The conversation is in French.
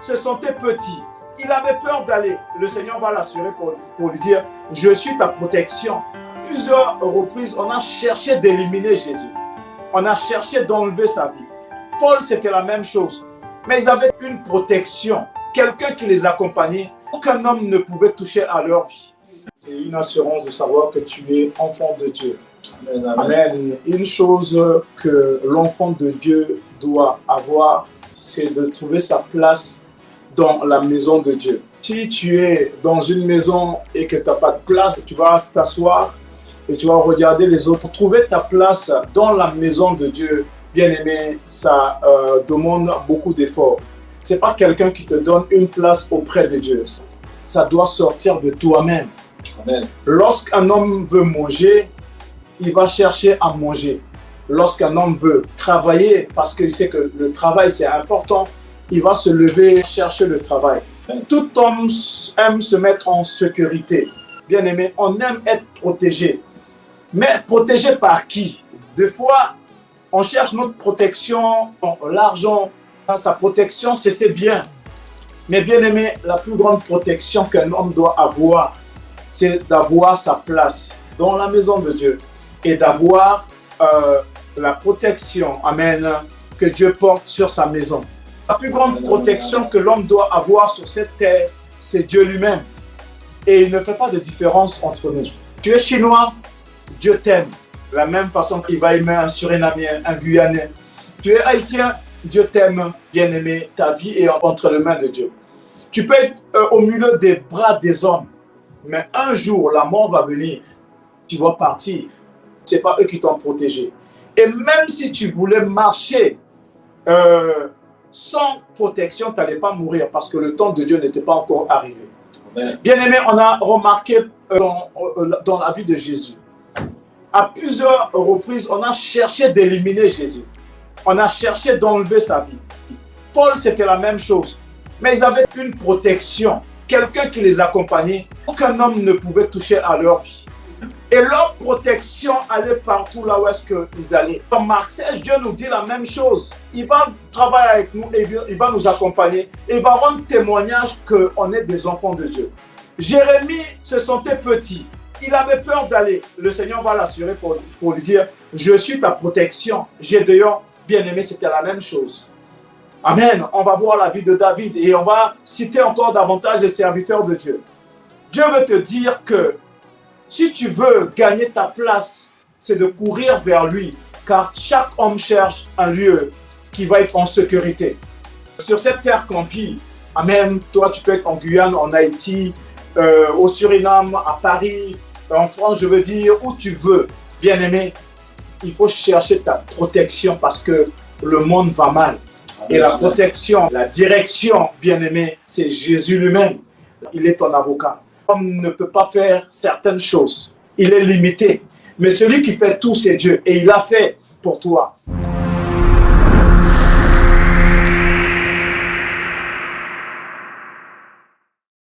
se sentait petit. Il avait peur d'aller. Le Seigneur va l'assurer pour lui dire, je suis ta protection. Plusieurs reprises, on a cherché d'éliminer Jésus. On a cherché d'enlever sa vie. Paul, c'était la même chose. Mais ils avaient une protection. Quelqu'un qui les accompagnait. Aucun homme ne pouvait toucher à leur vie. C'est une assurance de savoir que tu es enfant de Dieu. Amen, amen. Amen. Une chose que l'enfant de Dieu doit avoir, c'est de trouver sa place dans la maison de Dieu. Si tu es dans une maison et que tu n'as pas de place, tu vas t'asseoir et tu vas regarder les autres. Trouver ta place dans la maison de Dieu, bien aimé, ça demande beaucoup d'efforts. Ce n'est pas quelqu'un qui te donne une place auprès de Dieu. Ça doit sortir de toi-même. Amen. Lorsqu'un homme veut manger, il va chercher à manger. Lorsqu'un homme veut travailler, parce qu'il sait que le travail c'est important, il va se lever et chercher le travail. Tout homme aime se mettre en sécurité. Bien aimé, on aime être protégé. Mais protégé par qui? Des fois, on cherche notre protection, l'argent, sa protection, c'est ses biens. Mais bien aimé, la plus grande protection qu'un homme doit avoir, c'est d'avoir sa place dans la maison de Dieu et d'avoir la protection, amen, que Dieu porte sur sa maison. La plus grande protection que l'homme doit avoir sur cette terre, c'est Dieu lui-même. Et il ne fait pas de différence entre nous. Tu es chinois, Dieu t'aime. De la même façon qu'il va aimer un Surinamien, un Guyanais. Tu es haïtien, Dieu t'aime, bien-aimé. Ta vie est entre les mains de Dieu. Tu peux être au milieu des bras des hommes, mais un jour, la mort va venir. Tu vas partir. Ce n'est pas eux qui t'ont protégé. Et même si tu voulais marcher sans protection, tu n'allais pas mourir parce que le temps de Dieu n'était pas encore arrivé. Bien-aimé, on a remarqué dans la vie de Jésus, à plusieurs reprises, on a cherché d'éliminer Jésus. On a cherché d'enlever sa vie. Paul, c'était la même chose. Mais ils avaient une protection. Quelqu'un qui les accompagnait. Aucun homme ne pouvait toucher à leur vie. Et leur protection allait partout là où est-ce qu'ils allaient. Dans Marc 16, Dieu nous dit la même chose. Il va travailler avec nous et il va nous accompagner. Et il va rendre témoignage qu'on est des enfants de Dieu. Jérémie se sentait petit. Il avait peur d'aller. Le Seigneur va l'assurer pour lui dire, je suis ta protection. Gédéon, bien-aimé, c'était la même chose. Amen. On va voir la vie de David et on va citer encore davantage les serviteurs de Dieu. Dieu veut te dire que si tu veux gagner ta place, c'est de courir vers lui. Car chaque homme cherche un lieu qui va être en sécurité. Sur cette terre qu'on vit, amen, toi tu peux être en Guyane, en Haïti, au Suriname, à Paris, en France, je veux dire, où tu veux, bien-aimé, il faut chercher ta protection parce que le monde va mal. Et la protection, la direction, bien-aimé, c'est Jésus lui-même. Il est ton avocat. L'homme ne peut pas faire certaines choses. Il est limité. Mais celui qui fait tout, c'est Dieu. Et il a fait pour toi.